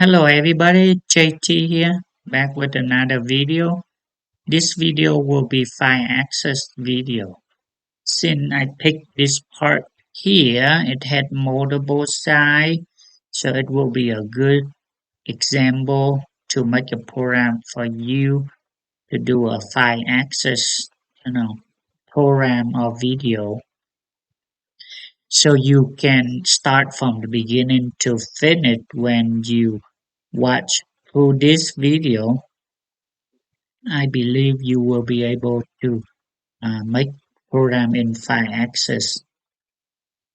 Hello everybody, JT here, back with another video. This video will be 5-axis video. Since I picked this part here, it had multiple sides, so it will be a good example to make a program for you to do a 5-axis, program or video. So you can start from the beginning to finish when you watch through this video. I believe you will be able to make program in 5-axis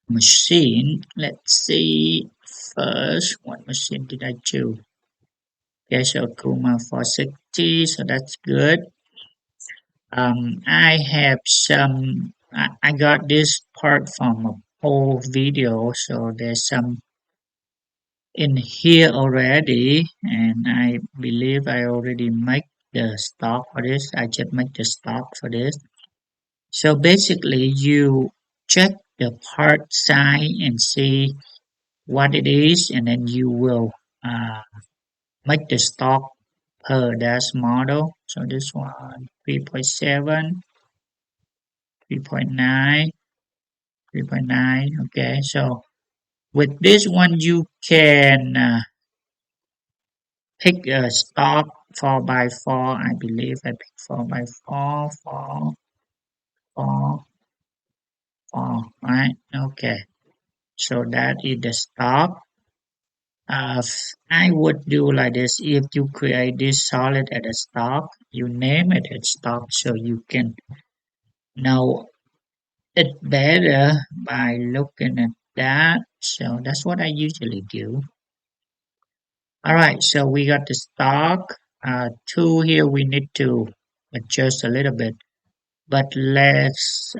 machine. Let's see first what machine did I choose? Yes, Kuma 460, so that's good. I have I got this part from a whole video, so there's some in here already, and I believe I already make the stock for this. I just make the stock for this. So basically, you check the part size and see what it is, and then you will make the stock per dash model. So this one 3.7, 3.9, 3.9. Okay, so with this one, you can pick a stock 4 by 4. I believe I pick 4 by 4, 4, 4, 4. Right? Okay, so that is the stock. I would do like this. If you create this solid at a stock, you name it at stock so you can know it better by looking at that. So that's what I usually do. All right, so we got the stock. Two here we need to adjust a little bit, but let's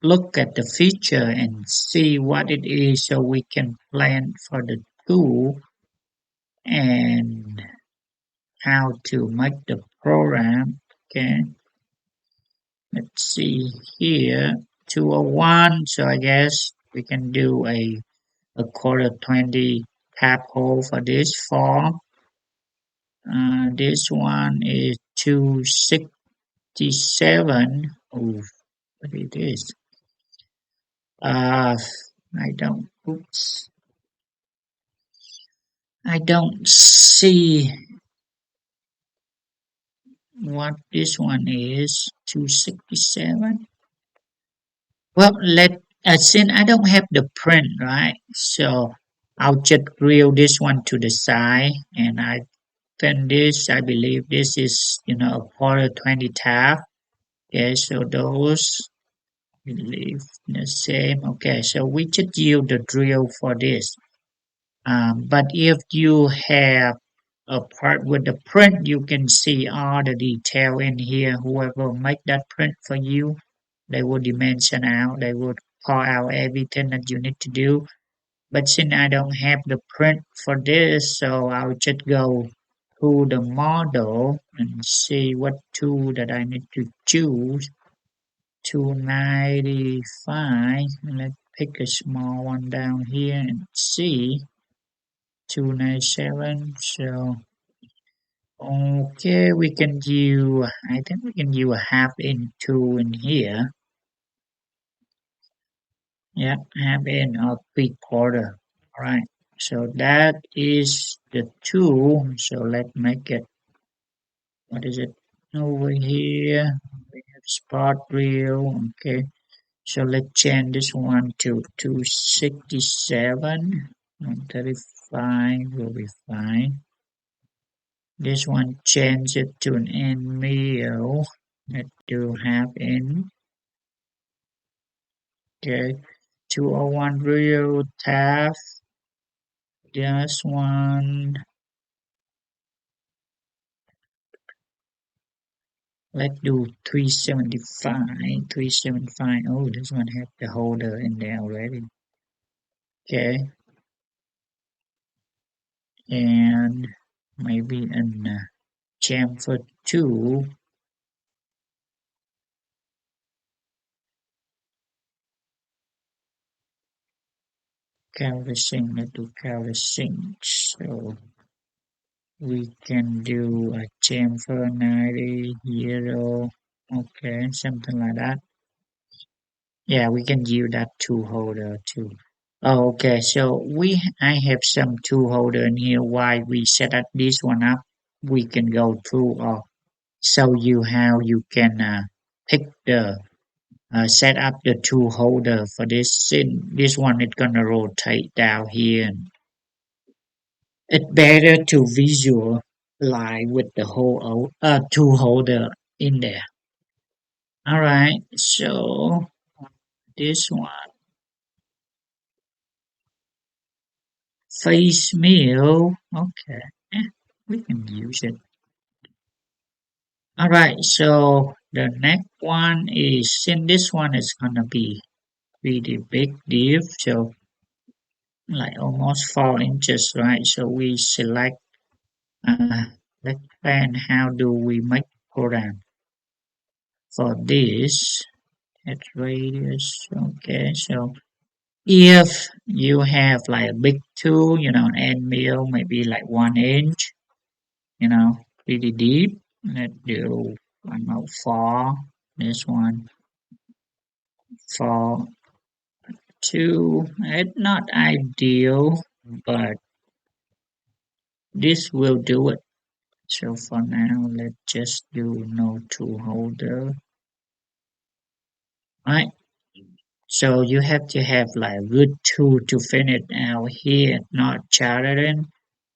look at the feature and see what it is so we can plan for the two and how to make the program. Okay, let's see here 201. So I guess we can do a quarter 20 tap hole for this form. This one is 267. Oh, what it is? I don't. Oops. I don't see what this one is. 267. Well, since I don't have the print, right? So I'll just grill this one to the side, and I then this. I believe this is a quarter 20 tab. Okay, so those I believe the same. Okay, so we just use the drill for this. But if you have a part with the print, you can see all the detail in here. Whoever make that print for you, they will dimension out. They will call out everything that you need to do. But since I don't have the print for this, so I'll just go to the model and see what tool that I need to choose. 295. Let's pick a small one down here and see. 297. So okay, we can use. I think we can use a half inch tool in here. Yeah, half inch or 3/4. All right. So that is the tool. So let's make it. What is it over here? We have spot reel. Okay. So let's change this one to 267. 135 will be fine. This one change it to an end meal. Let's do half in. Okay. 201 real tab. This one. Let's do 375. 375. Oh, this one has the holder in there already. Okay. And maybe an chamfer 2. canvassing, let's do canvassing. So we can do a chamfer 90, euro, okay, something like that. Yeah, we can use that tool holder too. Oh, okay, so I have some tool holder in here. While we set up this one up, we can go through or show you how you can pick the set up the tool holder for this. This one is gonna rotate down here. And it's better to visualize with the whole tool holder in there. All right, so this one face meal. Okay, eh, we can use it. All right, so the next one is since this one is gonna be pretty big div, so like almost 4 inches, right? So we select let's plan how do we make program for this at radius. Okay, so if you have like a big tool, an end mill maybe like 1 inch, pretty deep. Let's do I don't know four. This one for two. It's not ideal, but this will do it. So for now, let's just do no tool holder. Right. So you have to have like a good tool to finish out here, not chartering.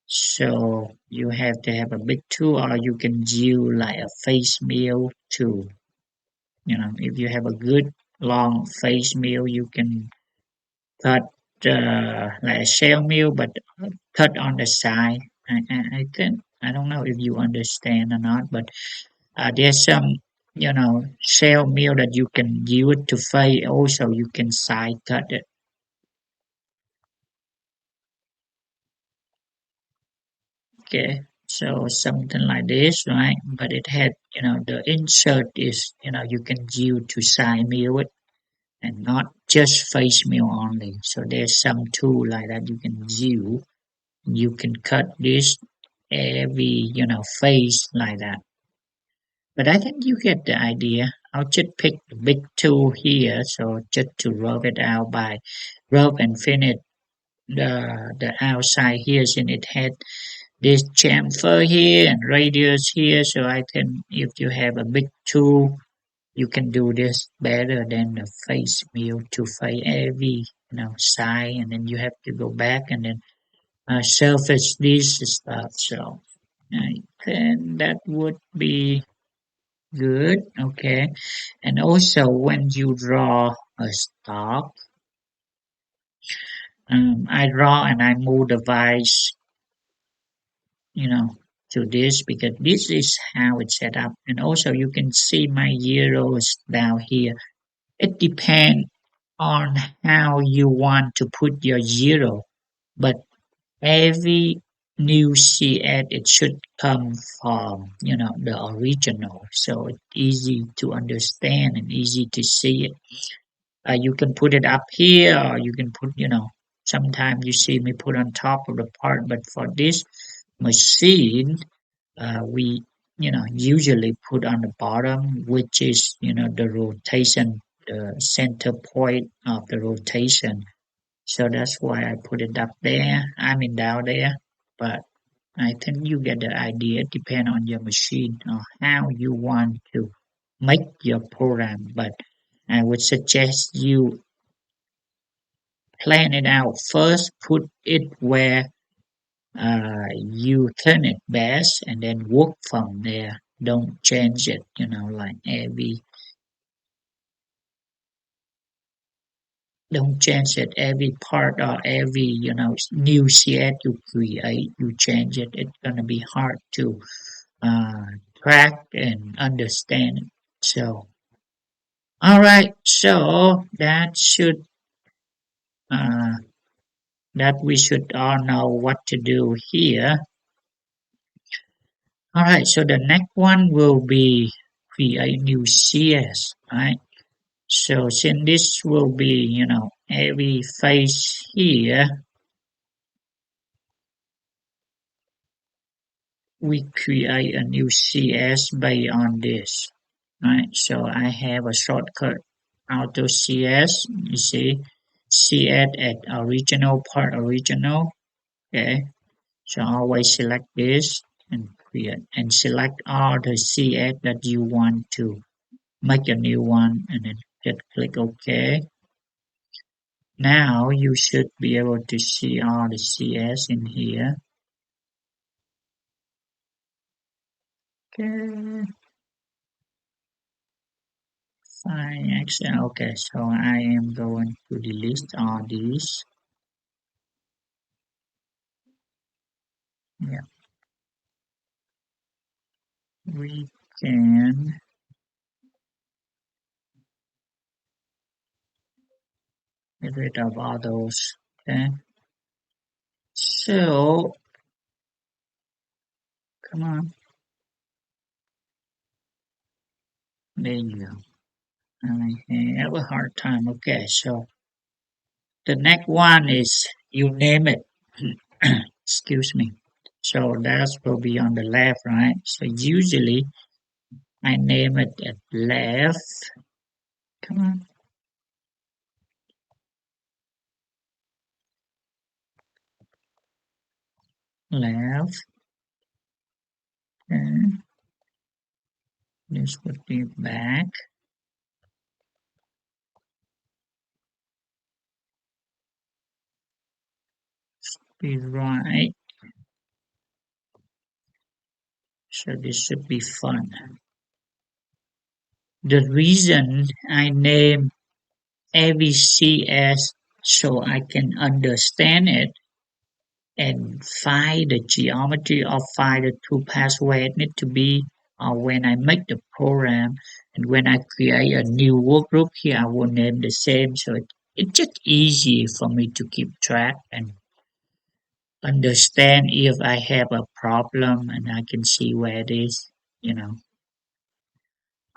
So you have to have a big tool, or you can use like a face mill tool. If you have a good long face mill, you can cut like a shell mill, but cut on the side. I think I don't know if you understand or not, but there's some shell mill that you can use it to fade. Also, you can side cut it. Okay, so something like this, right? But it had, the insert is, you can use to side mill it and not just face mill only. So there's some tool like that you can use. You can cut this every, face like that. But I think you get the idea. I'll just pick the big tool here, so just to rub it out by rub and finish the outside here, since it had this chamfer here and radius here. So I think if you have a big tool, you can do this better than the face mill to face every side, and then you have to go back and then surface this stuff. So I think that would be good. Okay, and also when you draw a stock, I draw and I move the vice you know, to this because this is how it's set up. And also you can see my zeros down here. It depends on how you want to put your zero, but every new CS it should come from, the original. So it's easy to understand and easy to see it. You can put it up here or you can put, sometimes you see me put on top of the part, but for this machine, we usually put on the bottom, which is the rotation, the center point of the rotation. So that's why I put it up there. I mean down there, but I think you get the idea. It depends on your machine or how you want to make your program. But I would suggest you plan it out first. Put it where you turn it best and then work from there. Don't change it, like every don't change it every part or every new set you create. You change it. It's gonna be hard to uh, track and understand it. So, all right. So uh, that we should all know what to do here. All right. So the next one will be create new CS, right? So since this will be, every face here, we create a new CS based on this, right? So I have a shortcut auto CS. You see, CS at original part original. Okay, so always select this and create and select all the CS that you want to make a new one, and then just click OK. Now you should be able to see all the CS in here. Okay. Fine, excellent. Okay, so I am going to delete all these. Yeah, we can get rid of all those. Okay, so come on, there you go. I have a hard time. Okay, so the next one is you name it. Excuse me. So that will be on the left, right? So usually I name it at left. Come on, left. Okay. This would be back. Be right. So this should be fun. The reason I name ABCS so I can understand it and find the geometry or find the two paths where it need to be, or when I make the program and when I create a new work group here I will name the same, so it's just easy for me to keep track and understand if I have a problem and I can see where it is, you know.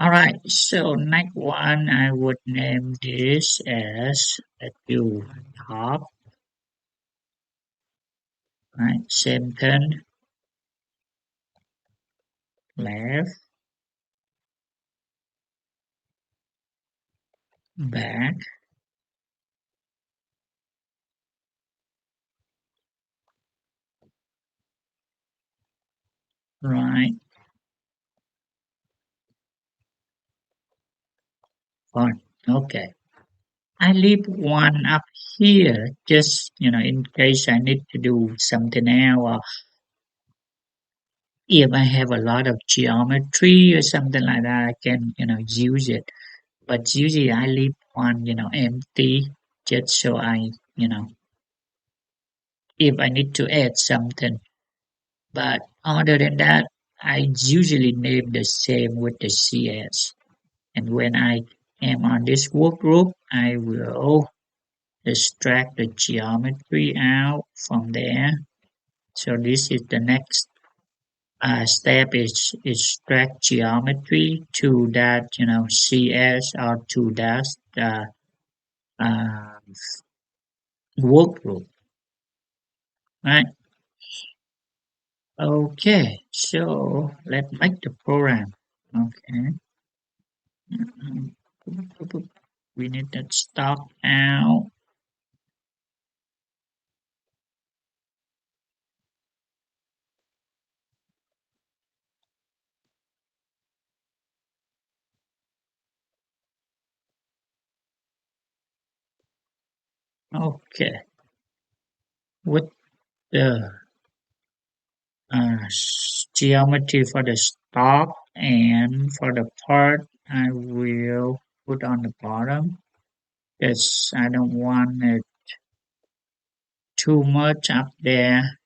Alright, so next one I would name this as a do top, right? Center, left, back, right, front. Okay. I leave one up here just, in case I need to do something else, or if I have a lot of geometry or something like that, I can, use it. But usually I leave one, empty just so if I need to add something. But other than that, I usually name the same with the CS. And when I am on this work group, I will extract the geometry out from there. So this is the next step is extract geometry to that, CS or to that uh, work group, right? Okay, so let's make the program. Okay. We need that stock out. Okay. With the geometry for the stock and for the part, I will put on the bottom because I don't want it too much up there.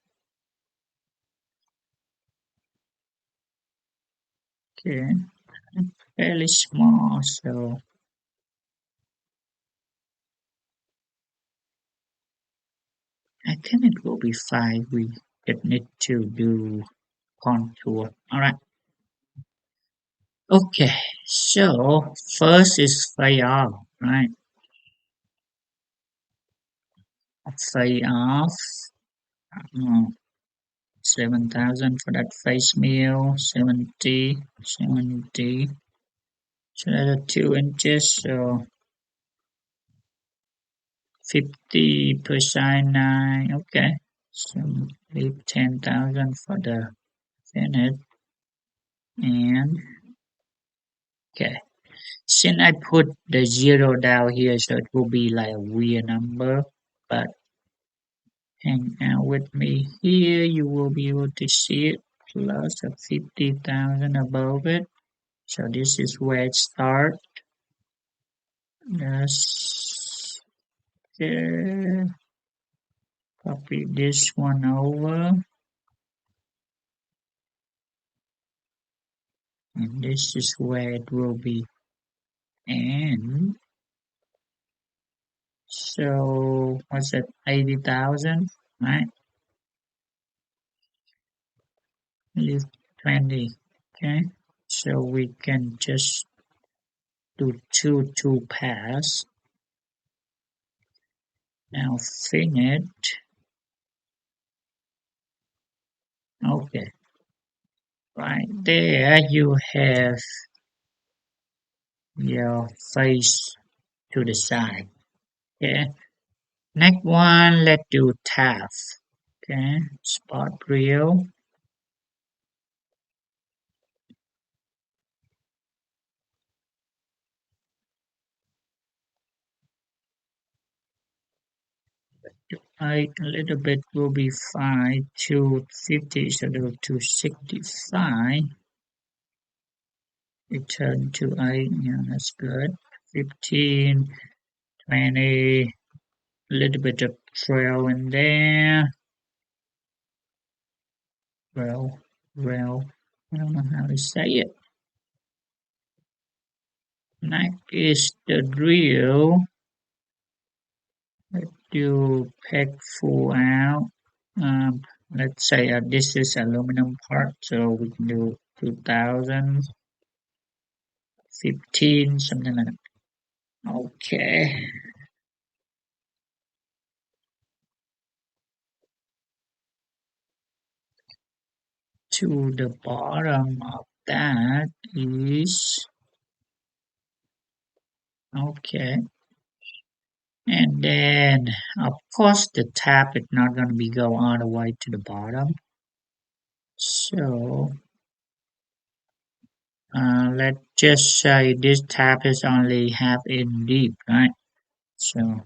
Okay. Fairly small, so I think it will be fine. We just need to do contour. All right. Okay. So first is fly out, right? pay off. uh, 7,000 for that face meal, 70. So that's 2 inches, so 50% 9, okay. So leave 10,000 for the finish, and okay. Since I put the zero down here, so it will be like a weird number, but hang out with me here, you will be able to see it, plus a 50,000 above it. So this is where it starts. Yes. Okay. Copy this one over. And this is where it will be end. So what's that? 80,000, right? Leave 20. Okay. So we can just do two pass. Now finish. Okay. Right there you have your face to the side. Okay. Next one, let's do task. Okay. Spot reel. I a little bit will be fine. 250 so go to 65. Return to 8. Yeah, that's good. 15, 20. A little bit of trail in there. Well, well, I don't know how to say it. Next is the drill. Let's do peg full out. Um, let's say this is aluminum part, so we can do 2015, something like that. Okay, to the bottom of that is okay. And then, of course, the tab is not going to be go all the way to the bottom. So, let's just say this tab is only half in deep, right? So,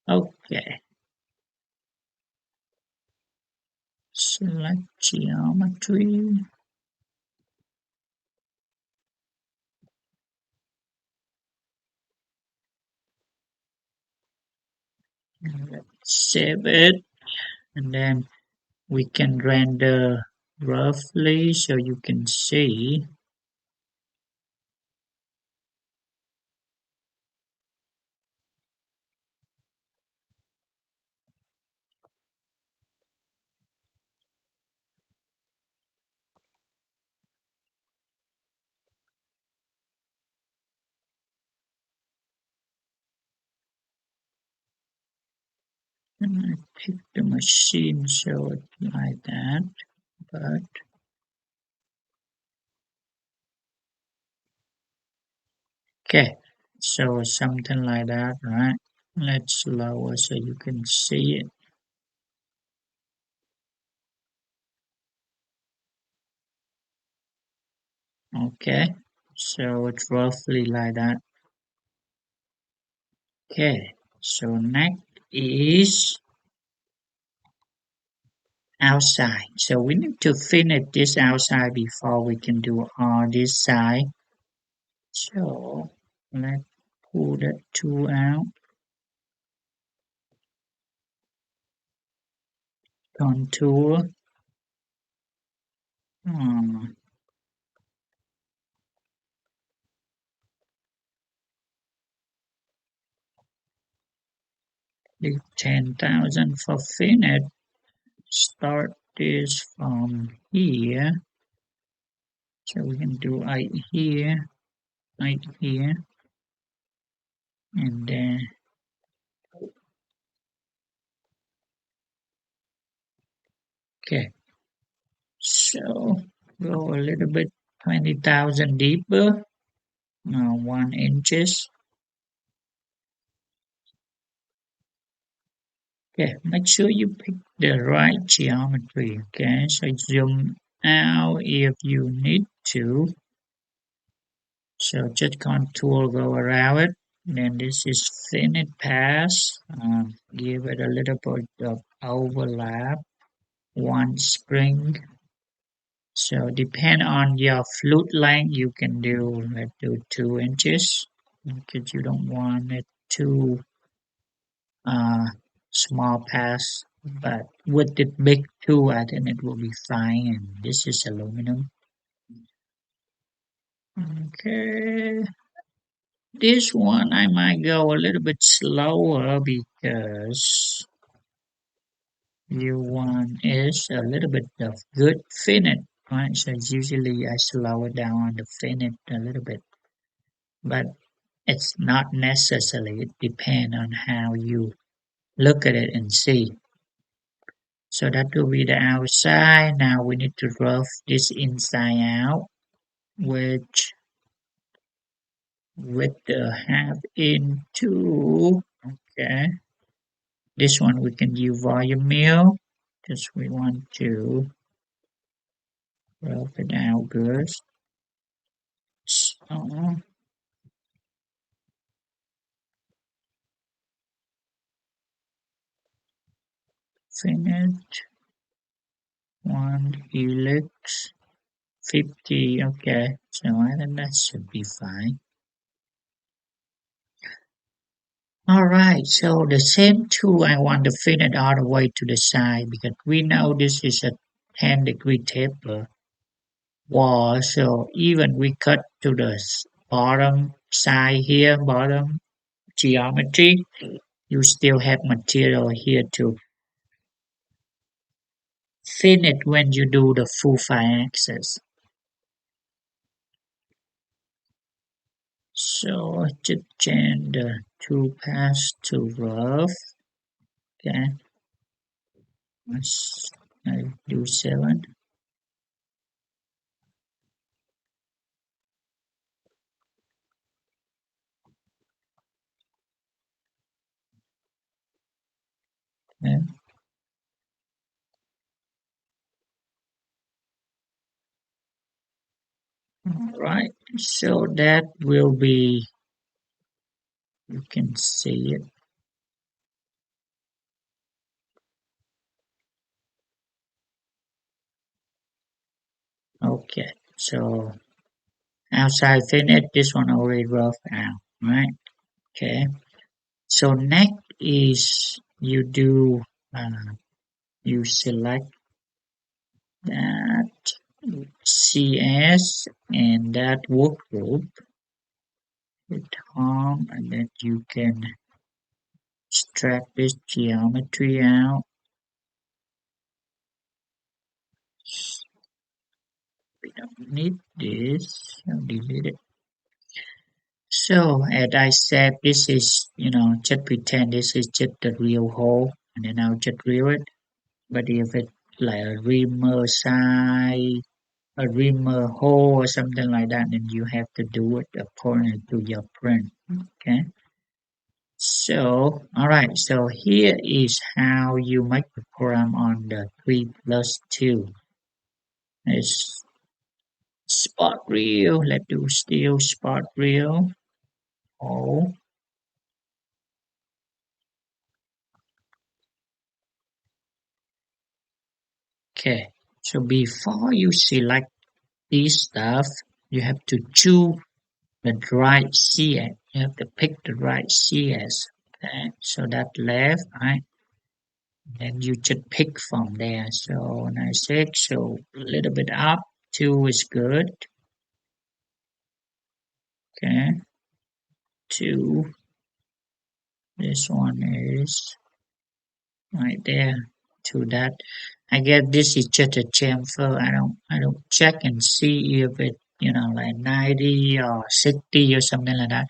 okay. Select geometry. Save it, and then we can render roughly so you can see. And I pick the machine so it like that, but okay, so something like that, right? Let's lower so you can see it. Okay, so it's roughly like that. Okay, so next is outside. So we need to finish this outside before we can do all this side. So let's pull that two out. Contour. Hmm, leave 10,000 for finish. Start this from here. So we can do 8 here, 8 here, and then okay. So go a little bit 20,000 deeper. Now 1 inches. Okay, make sure you pick the right geometry. Okay, so zoom out if you need to. So just contour go around it. Then this is finite pass. Give it a little bit of overlap. One spring. So depend on your flute length, you can do let's do 2 inches because you don't want it too uh, small pass. But with the big two, I think it will be fine. And this is aluminum. Okay, this one I might go a little bit slower because you want is a little bit of good finite, right? So usually I slow it down on the finite a little bit, but it's not necessarily. It depends on how you look at it and see. So that will be the outside. Now we need to rough this inside out, which with the half into okay. This one we can use volume mill because we want to rough it out good. So finish one helix 50. Okay, so I think that should be fine. Alright, so the same tool I want to fit it all the way to the side because we know this is a 10-degree taper wall, so even we cut to the bottom side here, bottom geometry, you still have material here to fit it when you do the full 5 axis. So just change the tool pass to rough. Okay, let's do 7. Okay. Right, so that will be, you can see it. Okay, so outside finish, this one already rough out, right? Okay, so next is you do, you select that CS and that work group, hit home, and then you can extract this geometry out. We don't need this, I'll delete it. So as I said, this is, just pretend this is just the real hole and then I'll just drill it. But if it's like a rimmer side, a rimmer hole or something like that, then you have to do it according to your print. Okay. So, alright, so here is how you make the program on the 3+2. It's spot reel. Let's do still spot reel. Oh, okay. So before you select this stuff, you have to choose the right CS. You have to pick the right CS. Okay. So that left, right? Then you just pick from there. So 96, so a little bit up. 2 is good. Okay. 2. This one is right there to that. I guess this is just a chamfer. I don't check and see if it like 90 or 60 or something like that.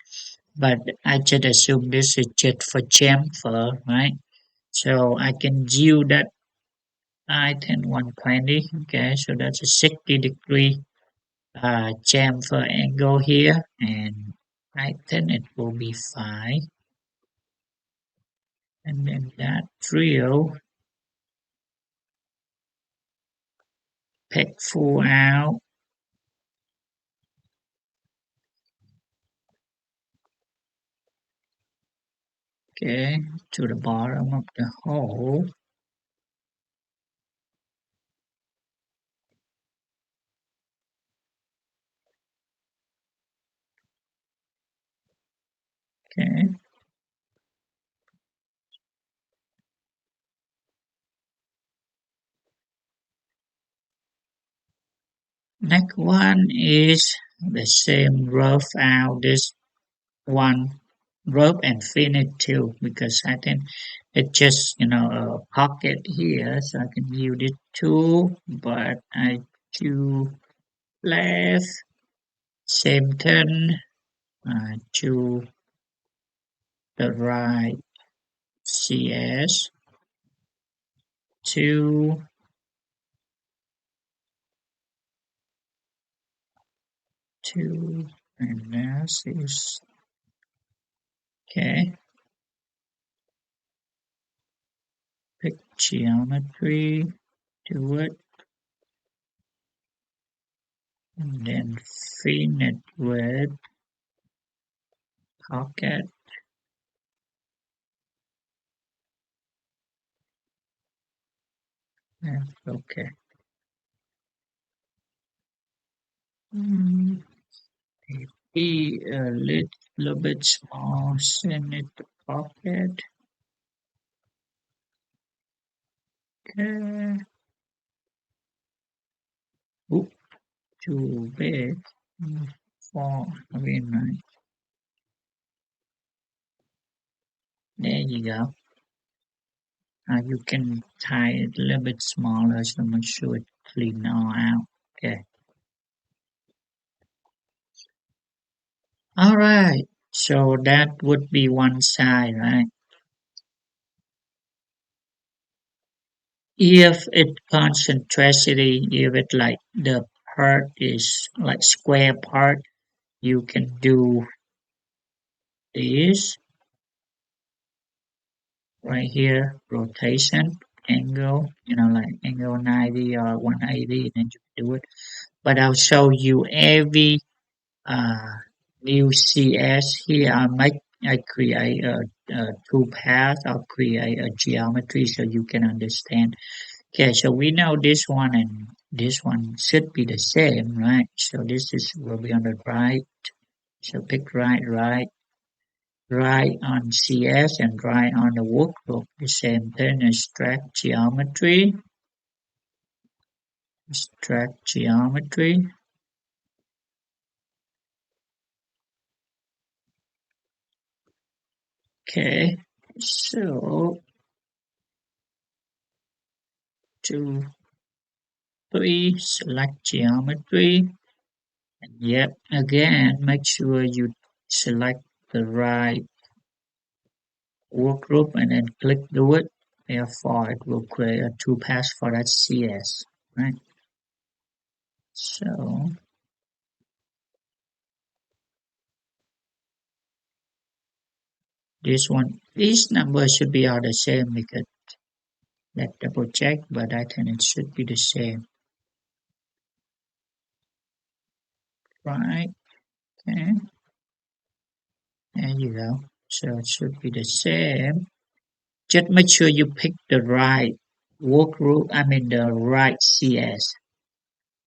But I just assume this is just for chamfer, right? So I can view that I think 120. Okay, so that's a 60-degree chamfer angle here, and I think it will be fine. And then that drill pick full out. Okay, to the bottom of the hole. Okay, next one is the same rough out this one rough and finish too because I think it just a pocket here so I can use it too but I choose left same turn to the right CS two two and this is okay pick geometry do it and then finish with pocket. Yeah, okay. Mm, maybe a little bit small, send it to pocket. Okay. Oop, too big. For again, right? There you go. You can tie it a little bit smaller so make sure it clean all out. Okay. All right. So that would be one side, right? If it concentricity, if it like the part is like square part, you can do this right here, rotation, angle, like angle 90 or 180, and you can do it. But I'll show you every uh, new CS here. I create two paths. I'll create a geometry so you can understand. Okay, so we know this one and this one should be the same, right? So this is will be on the right. So pick right on CS and right on the workbook. The same thing as extract geometry. Okay, so 2, 3, select geometry. And yet again, make sure you select the right work group and then click do it. Therefore, it will create a two paths for that CS, right? So this one, these numbers should be all the same because let's double check, but I think it should be the same, right? Okay, there you go. So it should be the same. Just make sure you pick the right work group, I mean the right CS,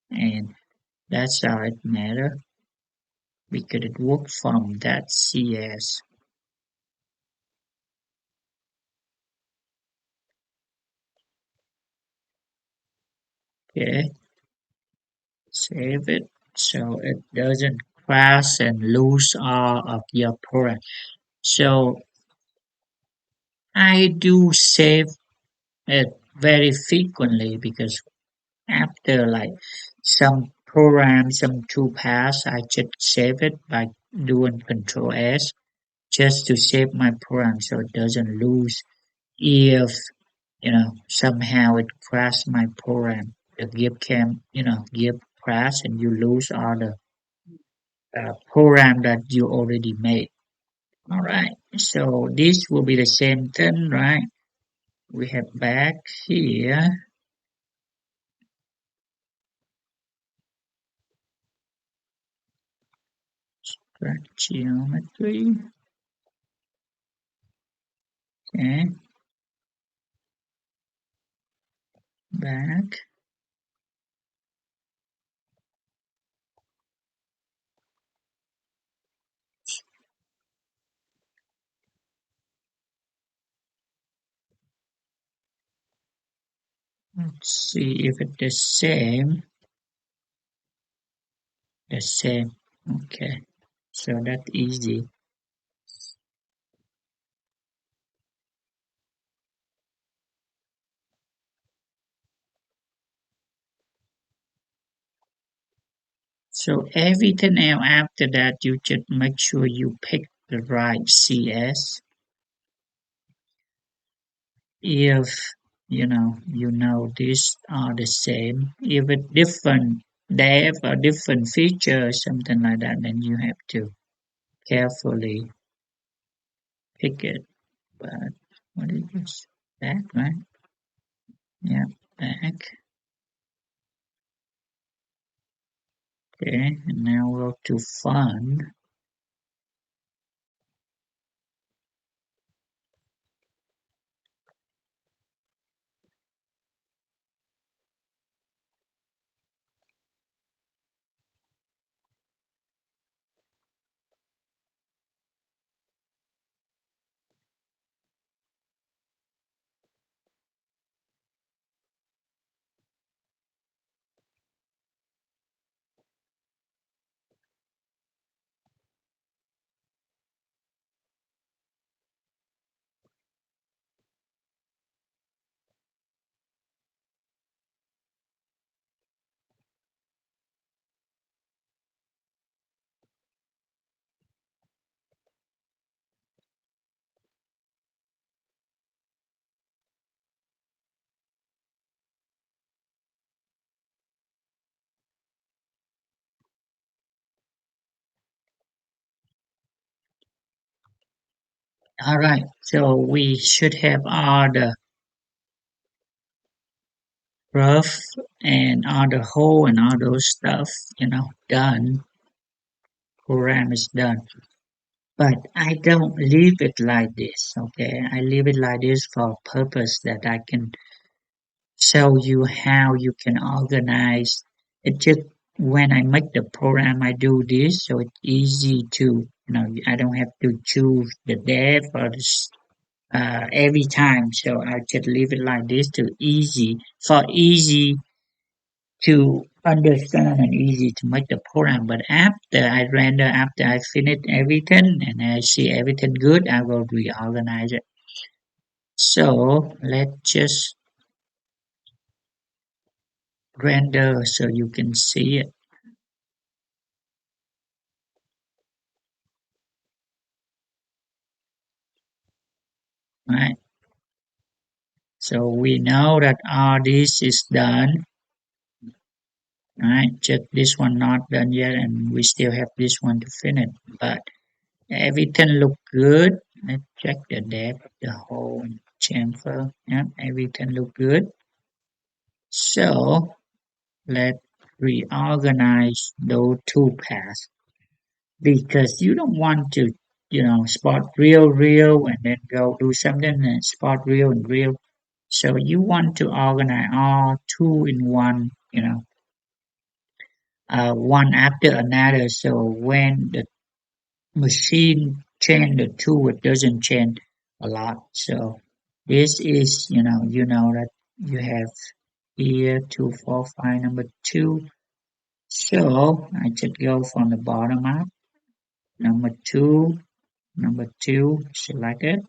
and that's how it matters because it works from that CS. Okay, save it so it doesn't crash and lose all of your product. So I do save it very frequently because after like some program, some toolpaths, I just save it by doing Control S just to save my program so it doesn't lose if somehow it crashed my program. The Gibbscam, Gib crash and you lose all the program that you already made. All right, so this will be the same thing, right? We have back here, track geometry. Okay, back. Let's see if it's the same. The same. Okay, so that's easy. So everything else after that, you just make sure you pick the right CS. If these are the same, if it's different, they have a different feature or something like that, then you have to carefully pick it. But what is this? Back, right? Yeah, back. Okay, and now we'll to fun. All right, so we should have all the rough and all the hole and all those stuff, done. Program is done. But I don't leave it like this, okay? I leave it like this for a purpose that I can show you how you can organize. It just when I make the program, I do this, so it's easy to, I don't have to choose the dev or every time. So I just leave it like this to easy to understand and easy to make the program. But after I finish everything and I see everything good, I will reorganize it. So let's just render so you can see it, right? So we know that all this is done, right? Just this one not done yet, and we still have this one to finish. But everything look good. Let's check the depth, the whole chamfer. Yeah, everything look good. So let's reorganize those two paths because you don't want to, spot real, and then go do something and spot real and real. So you want to organize all two in one, one after another. So when the machine change the two, it doesn't change a lot. So this is, that you have here 245 number two. So I just go from the bottom up. Number two, select it.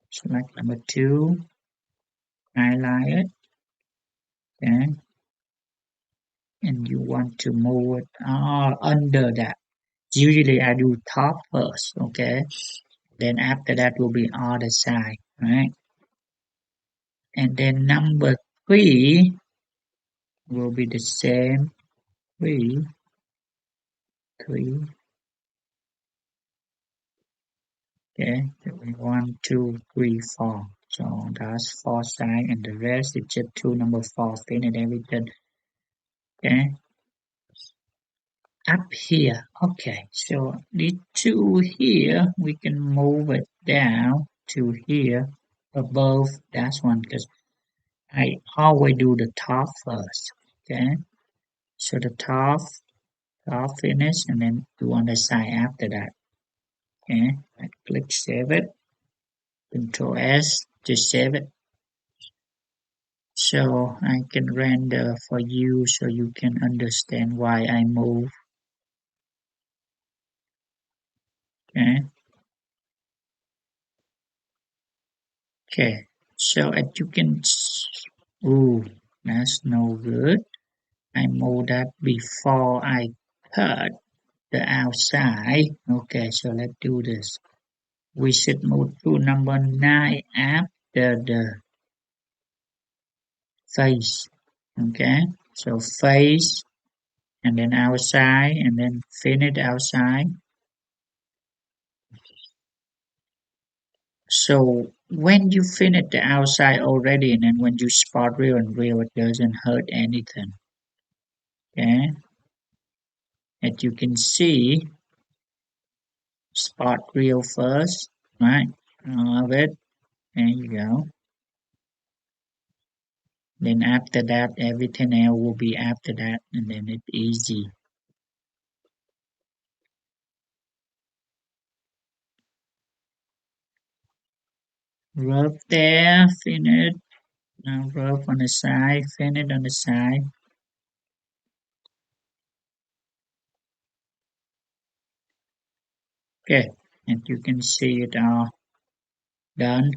Select number two. highlight it, okay, and you want to move it under that. Usually I do top first, okay, then after that will be other side, right? And then number three will be the same, three, three, okay, so 1, 2, 3, 4. So that's four side, and the rest is just two number four, finish everything, okay. Up here, okay, so the two here, we can move it down to here, above that one, because I always do the top first, okay. So the top finish, and then do on the side after that, okay. I click save it, Control S to save it. So I can render for you so you can understand why I move, okay. Okay, so as you can, ooh, that's no good. I move that before I cut the outside. Okay, so let's do this. We should move to number 9 after the face. Okay, so face and then outside and then finish outside. So when you finish the outside already, and then when you spot real and real, it doesn't hurt anything. Okay, as you can see, spot real first, right? Of it, there you go. Then after that, everything else will be after that, and then it's easy. Rub there, finish. Now rub on the side, finish on the side. Okay, and you can see it all done.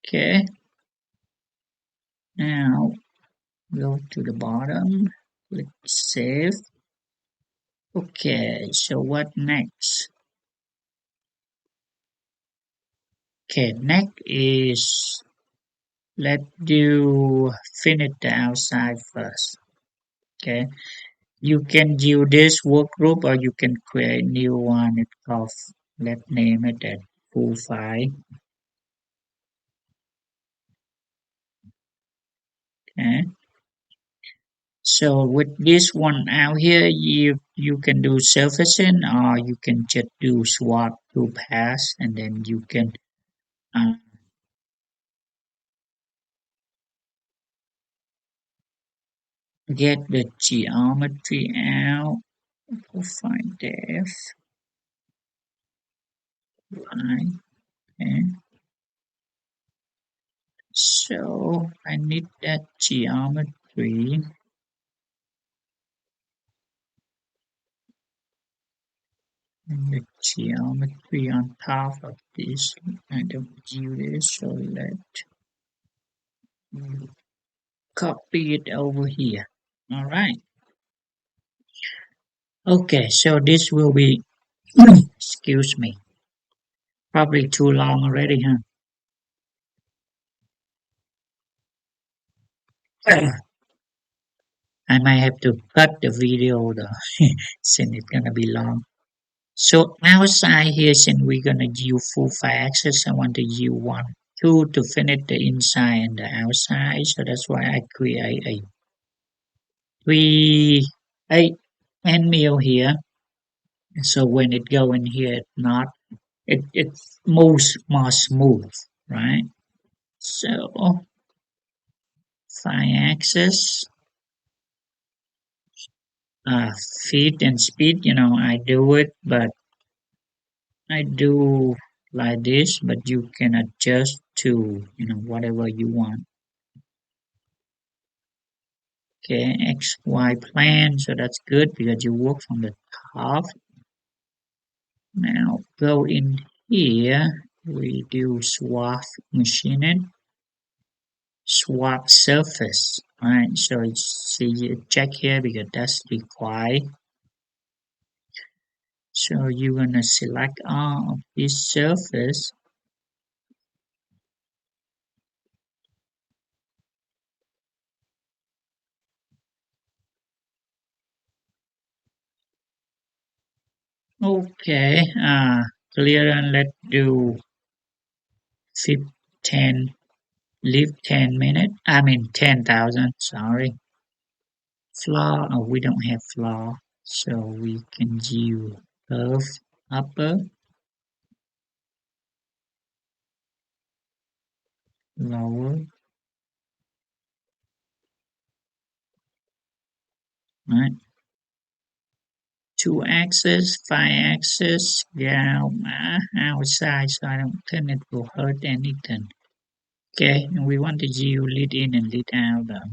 Okay, now go to the bottom, click save. Okay, so what next? Okay, next is let's do finish the outside first. Okay, you can use this work group or you can create new one. It's called, let's name it as full file. Okay. So with this one out here, you can do surfacing or you can just do swap to pass, and then you can uh, get the geometry out. We'll find depth, right? Okay. So I need that geometry. And the geometry on top of this. I don't use this, so let's copy it over here. All right. Okay, so this will be, excuse me, probably too long already, huh? I might have to cut the video though, since it's gonna be long. So outside here, since we're gonna use full file access, I want to use 1, 2 to finish the inside and the outside. So that's why I create a 3, 8 end mill here. So when it go in here, it moves more smooth, right? So file access, uh, feed and speed. I do it, but I do like this, but you can adjust to whatever you want. Okay, XY plan, so that's good because you work from the top. Now go in here, we do swath machining. swap surface, right? So see, check here because that's required. So you're gonna select all of this surface. Okay, clear and let's do 15, leave 10 minutes. I mean 10,000, sorry. Floor, oh, we don't have floor, so we can do earth upper, lower, right? Two axis, five axis, yeah, outside, so I don't think it will hurt anything. Okay, and we want the geo lead in and lead out though.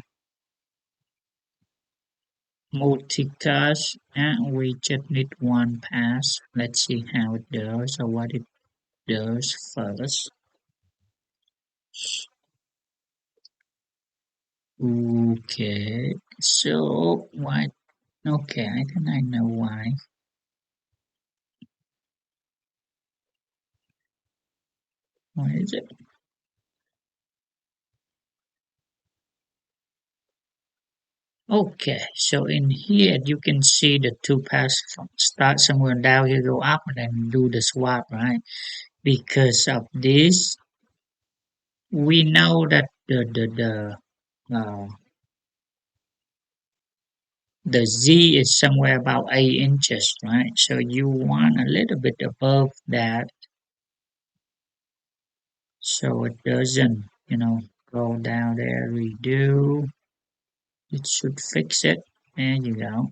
Multicast, and we just need one pass. Let's see how it does or what it does first. Okay, so why? Okay, I think I know why. Why is it? Okay, so in here you can see the two paths start somewhere down here, go up, and then do the swap, right? Because of this, we know that the Z is somewhere about 8 inches, right? So you want a little bit above that, so it doesn't, go down there. Redo. It should fix it. There you go.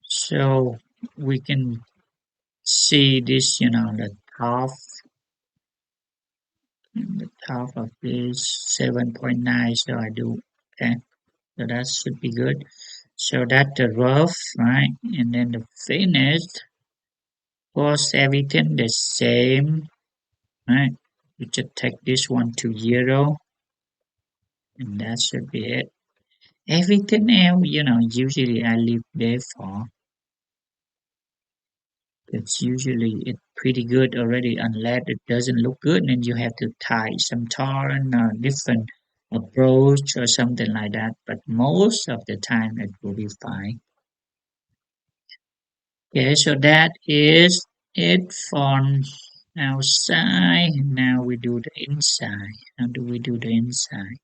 So we can see this, the top of this 7.9. So I do, okay. So that should be good. So that the rough, right? And then the finished, was everything the same, right? You just take this one to 0, and that should be it. Everything else, usually I leave there for. It's usually it's pretty good already, unless it doesn't look good, then you have to tie some torrent or different approach or something like that. But most of the time, it will be fine. Okay, so that is it from outside. Now we do the inside. How do we do the inside?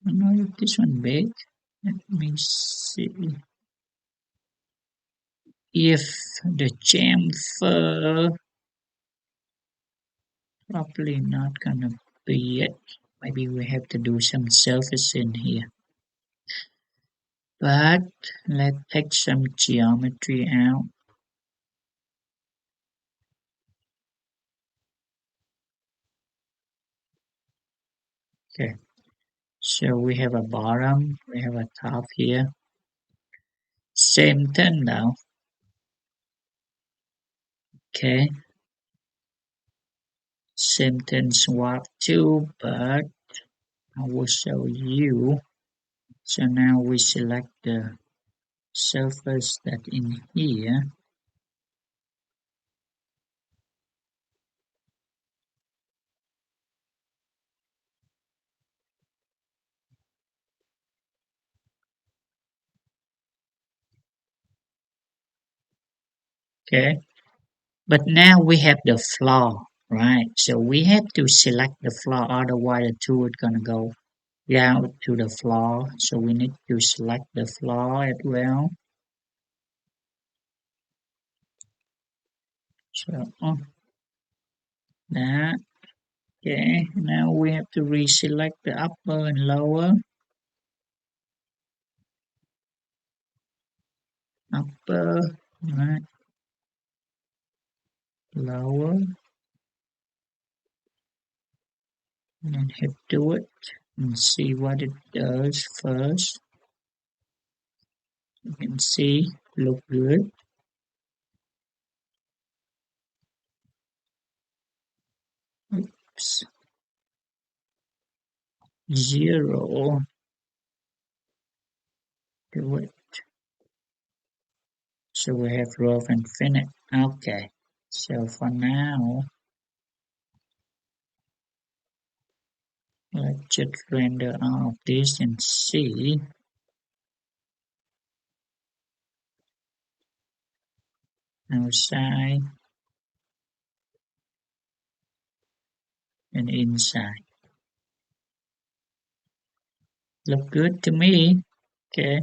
I don't know if this one big. Let me see if the chamfer probably not gonna be it. Maybe we have to do some surface in here. But let's take some geometry out. Okay, so we have a bottom, we have a top here. Same thing now. Okay, same thing swap too, but I will show you. So now we select the surface that in here. Okay, but now we have the floor, right? So we have to select the floor, otherwise the tool is gonna go down to the floor. So we need to select the floor as well. So that. Okay, now we have to reselect the upper and lower. Upper, right, lower, and then hit do it and see what it does first. You can see, look good. Oops, 0 to it. So we have row of infinite. Okay. So for now, let's just render all of this and see outside and inside. Look good to me. Okay.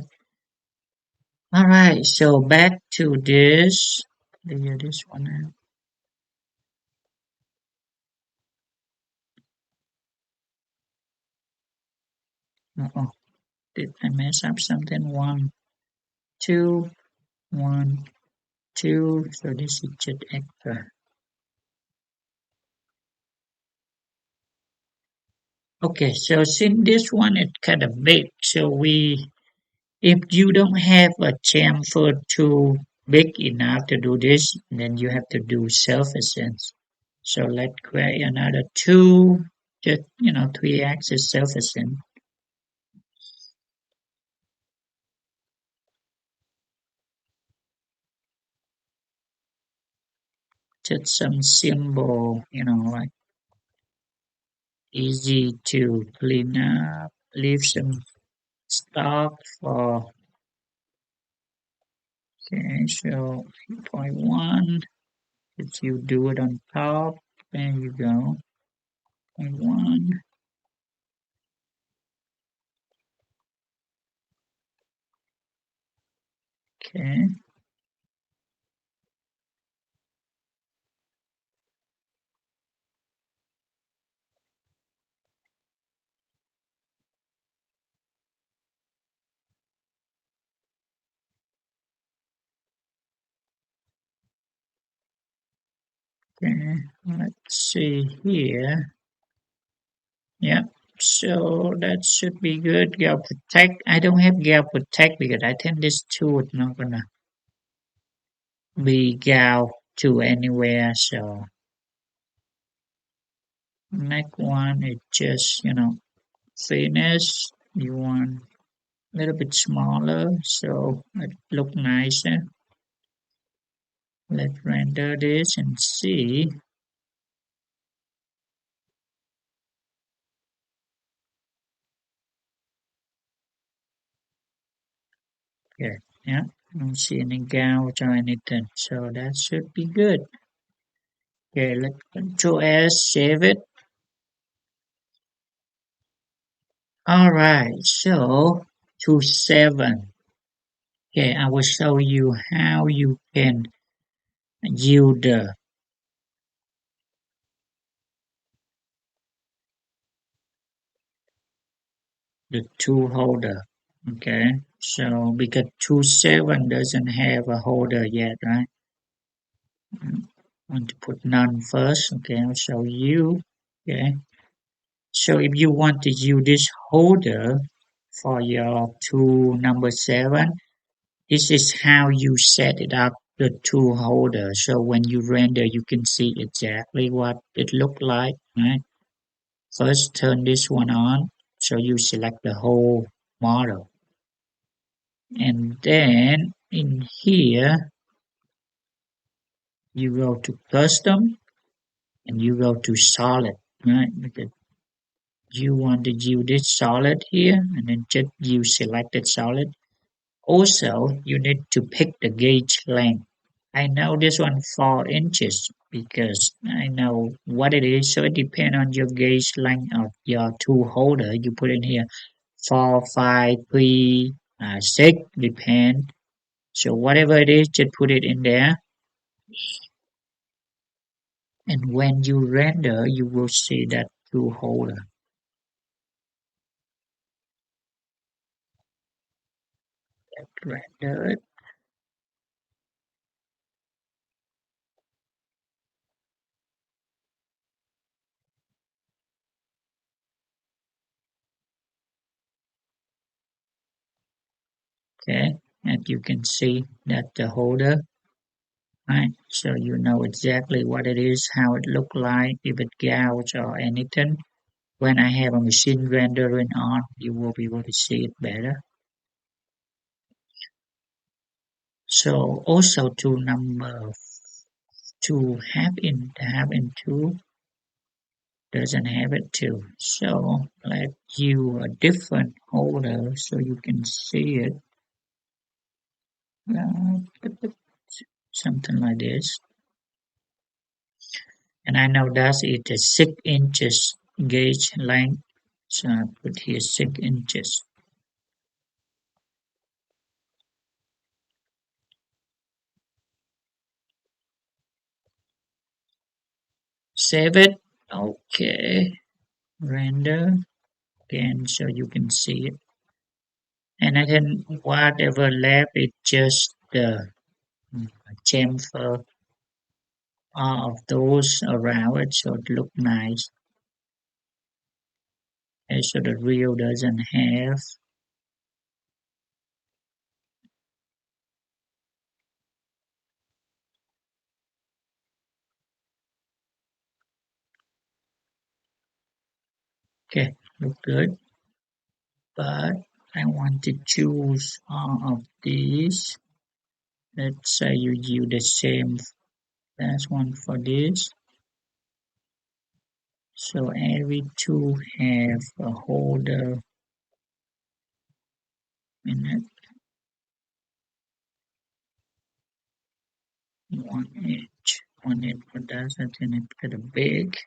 All right. So back to this. Clear this one out. Oh, did I mess up something? One, two, one, two. So this is just extra. Okay. So since this one is kind of big, so if you don't have a chamfer too big enough to do this, then you have to do surfaces. So let's create another two, just 3-axis surfacing. Just some symbol, like easy to clean up, leave some stock for, okay, so 3.1, if you do it on top, there you go, 0.1, okay, okay, let's see here, yeah, so that should be good, Gale Protect, I don't have Gale Protect because I think this tool is not gonna be Gale to anywhere, so next one is just, thickness, you want a little bit smaller so it look nicer. Let's render this and see. Okay, yeah, I don't see any gouge or anything, so that should be good. Okay, let's Control S, save it. Alright, so to 7. Okay, I will show you how you can use the tool holder. Okay, so because 2.7 doesn't have a holder yet, right? Want to put none first. Okay, I'll show you. Okay, so if you want to use this holder for your tool number 7, this is how you set it up, the tool holder. So when you render, you can see exactly what it looked like, right? First, turn this one on. So you select the whole model. And then in here, you go to custom and you go to solid, right? Because you want to use this solid here and then just use selected solid. Also, you need to pick the gauge length. I know this one 4 inches because I know what it is. So it depends on your gauge length of your tool holder. You put in here 4, 5, 3, 6, depend. So whatever it is, just put it in there. And when you render, you will see that tool holder. Render it. Okay, and you can see that the holder right? So you know exactly what it is, how it look like, if it gouge or anything. When I have a machine rendering on, you will be able to see it better. So also to number two, have in two doesn't have it too. So let you a different holder so you can see it. Uh, something like this. And I know that it is 6 inches gauge length. So I put here 6 inches. Save it. Okay. Render again so you can see it. And I can whatever left it just the chamfer of those around it so it look nice. And so the reel doesn't have. Okay, look good. But I want to choose all of these. Let's say you use the same last one for this. So every two have a holder in it. 1 inch. 1 inch for that. I think it's kind of big.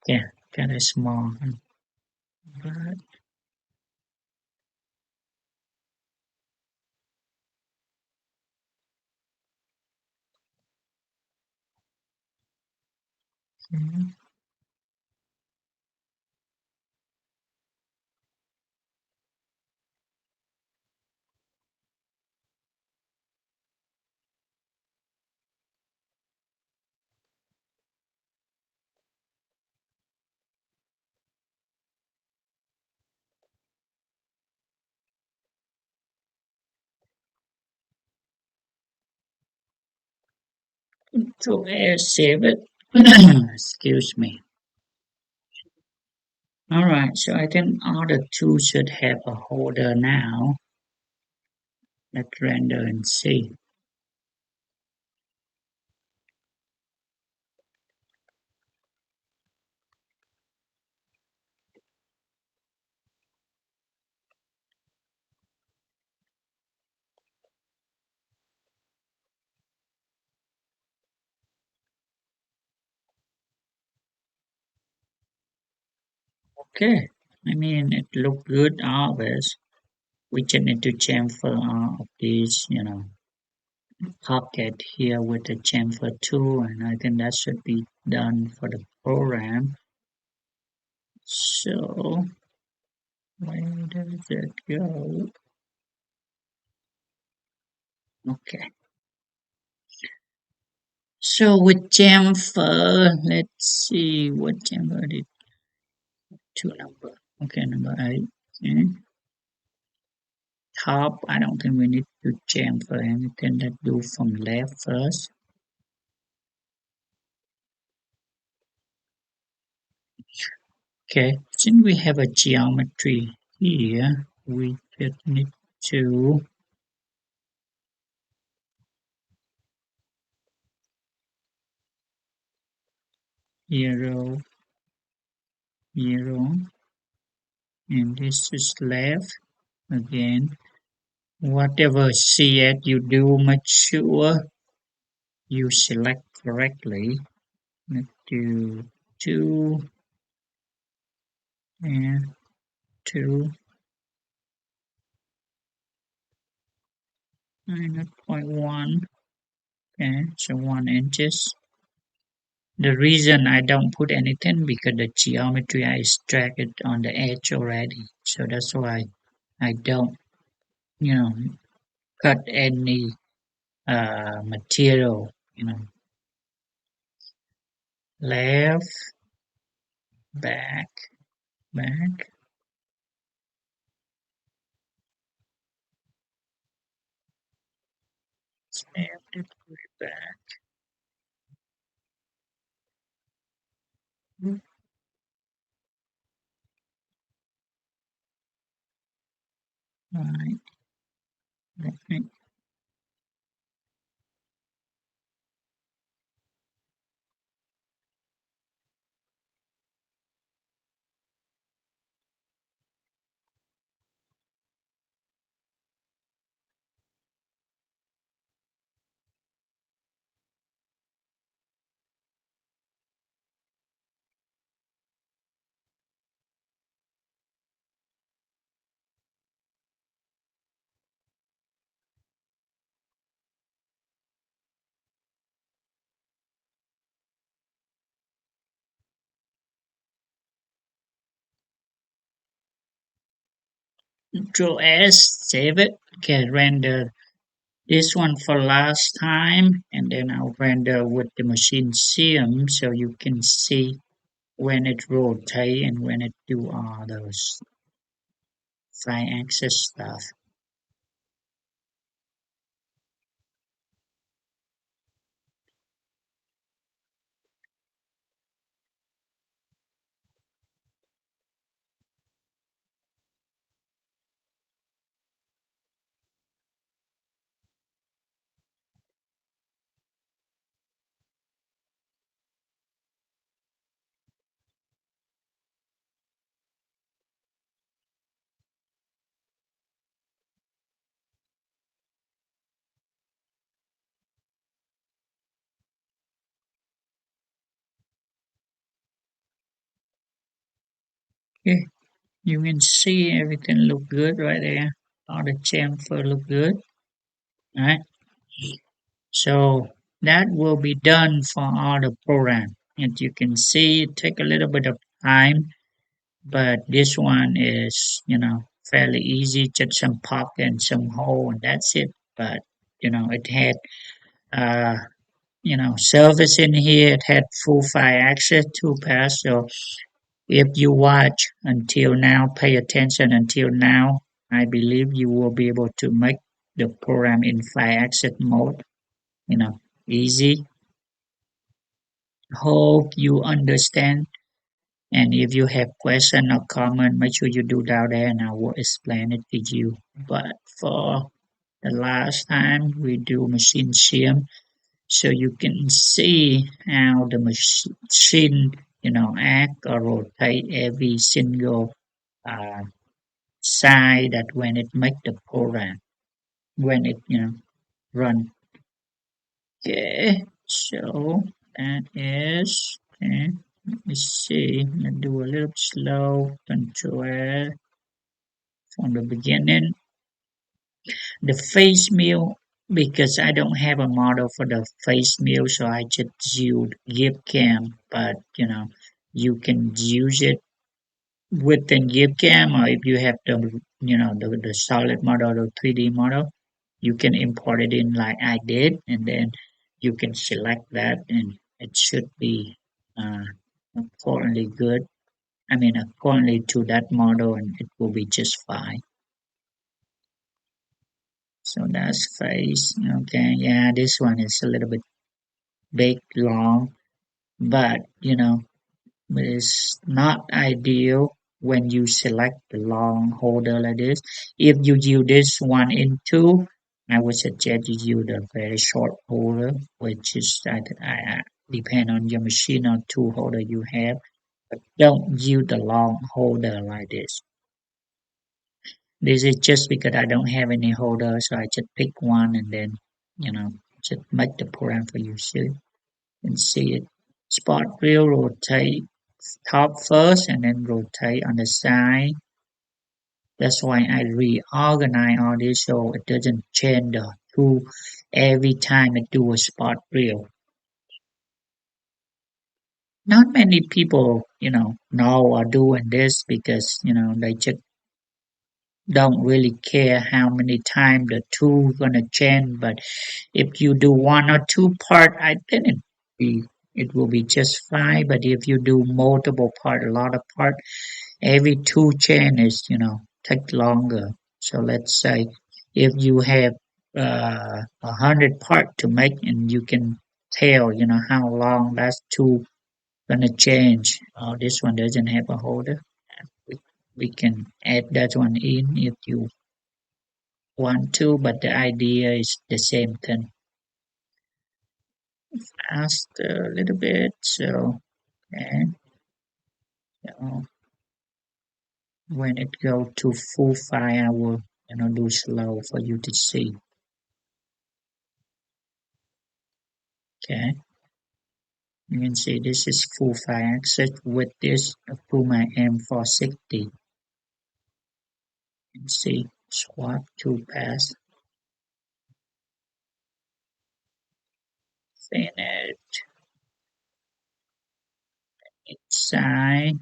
Yeah, kind of small. But mm, so save it. Excuse me. All right, so I think all the two should have a holder now. Let's render and see. Okay, I mean it looked good always. We just need to chamfer all of these, pocket here with the chamfer tool, and I think that should be done for the program. So where does it go? Okay. So with chamfer, let's see what chamfer did two number. Okay, number eight. Okay. Top, I don't think we need to chamfer anything. Let's do from left first. Okay, since we have a geometry here, we just need to zero, zero, and this is left again. Whatever set you do, make sure you select correctly. Let's do 2 and 2 minus 0.1. Okay, so 1 inches. The reason I don't put anything because the geometry I extract it on the edge already. So that's why I don't, you know, cut any material, left, back, back, left, back, right, right. Control S, save it. Okay, render this one for last time, and then I'll render with the machine sim so you can see when it rotate and when it do all those 5 axis stuff. Okay, you can see everything look good right there. All the chamfer look good. Alright, so that will be done for all the program. And you can see it take a little bit of time, but this one is, fairly easy, just some pop and some hole and that's it. But, it had, uh, service in here, it had full fire access to pass. So if you watch until now, pay attention until now, I believe you will be able to make the program in fire access mode, easy. Hope you understand. And if you have question or comment, make sure you do down there and I will explain it to you. But for the last time, we do machine sim so you can see how the machine, act or rotate every single uh, side that when it make the program, when it, run. Okay, so that is, okay, let me see, let's do a little slow, control from the beginning. The face mill, because I don't have a model for the face mill, so I just use Gibbscam, but you can use it within Gibbscam, or if you have the solid model or 3D model, you can import it in like I did, and then you can select that, and it should be uh, accordingly good. I mean, accordingly to that model, and it will be just fine. So that's face. Okay, yeah, this one is a little bit big, long, but it's not ideal when you select the long holder like this. If you use this one in two, I would suggest you use the very short holder, which is I depend on your machine or tool holder you have. But don't use the long holder like this. This is just because I don't have any holder, so I just pick one and then, you know, just make the program for you. So you can see it. Spot wheel rotate top first and then rotate on the side. That's why I reorganize all this so it doesn't change the tool every time it do a spot wheel. Not many people, know are doing this because, they just don't really care how many times the tool gonna change. But if you do one or two part, I didn't. it will be just fine. But if you do multiple part, a lot of part, every two chain is, take longer. So let's say if you have 100 part to make, and you can tell, how long that's two gonna change. Oh, this one doesn't have a holder. We, we can add that one in if you want to, but the idea is the same thing. Ask a little bit, so okay. So when it go to full file, I will do slow for you to see. Okay, you can see this is full file access. With this, I put my M460. You can see swap to pass, finish inside.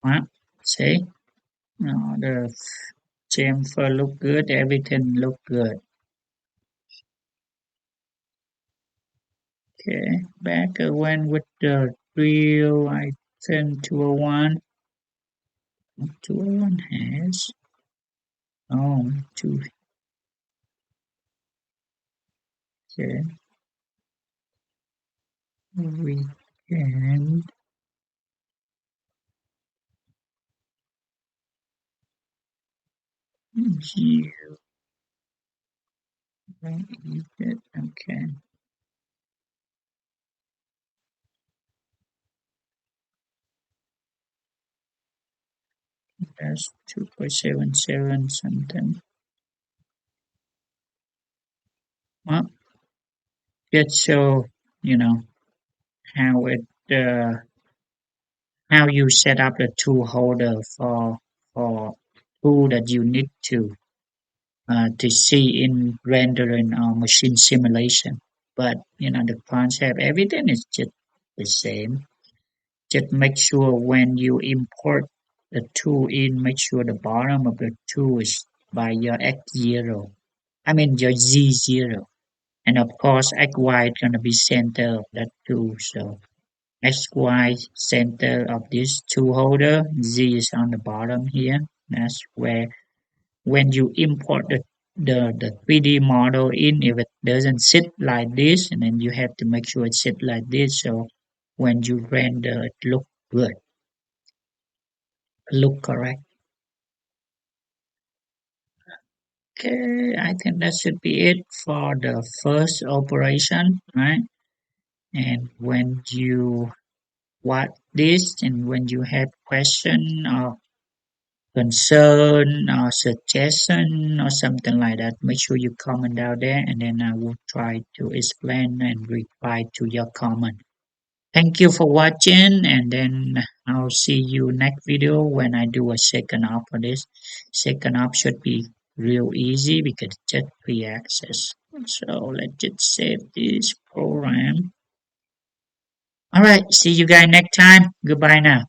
What? See? No, the chamfer look good. Everything look good. Okay, back when with the drill, I send 201. 201 has two. Okay, we can use it. Okay, that's 2.77 something. Well, just so you know how it how you set up the tool holder for tool that you need to see in rendering or machine simulation. But the concept, everything is just the same. Just make sure when you import the tool in, make sure the bottom of the tool is by your X0. I mean your Z0. And of course XY is gonna be center of that tool. So XY center of this tool holder, Z is on the bottom here. That's where when you import the 3D model in, if it doesn't sit like this, and then you have to make sure it sit like this, so when you render it look good, look correct. Okay, I think that should be it for the first operation, right? And when you watch this, and when you have question or concern or suggestion or something like that, make sure you comment down there, and then I will try to explain and reply to your comment. Thank you for watching, and then I'll see you next video when I do a second op for this. Second op should be real easy because it's just pre-access. So let's just save this program. All right, see you guys next time. Goodbye now.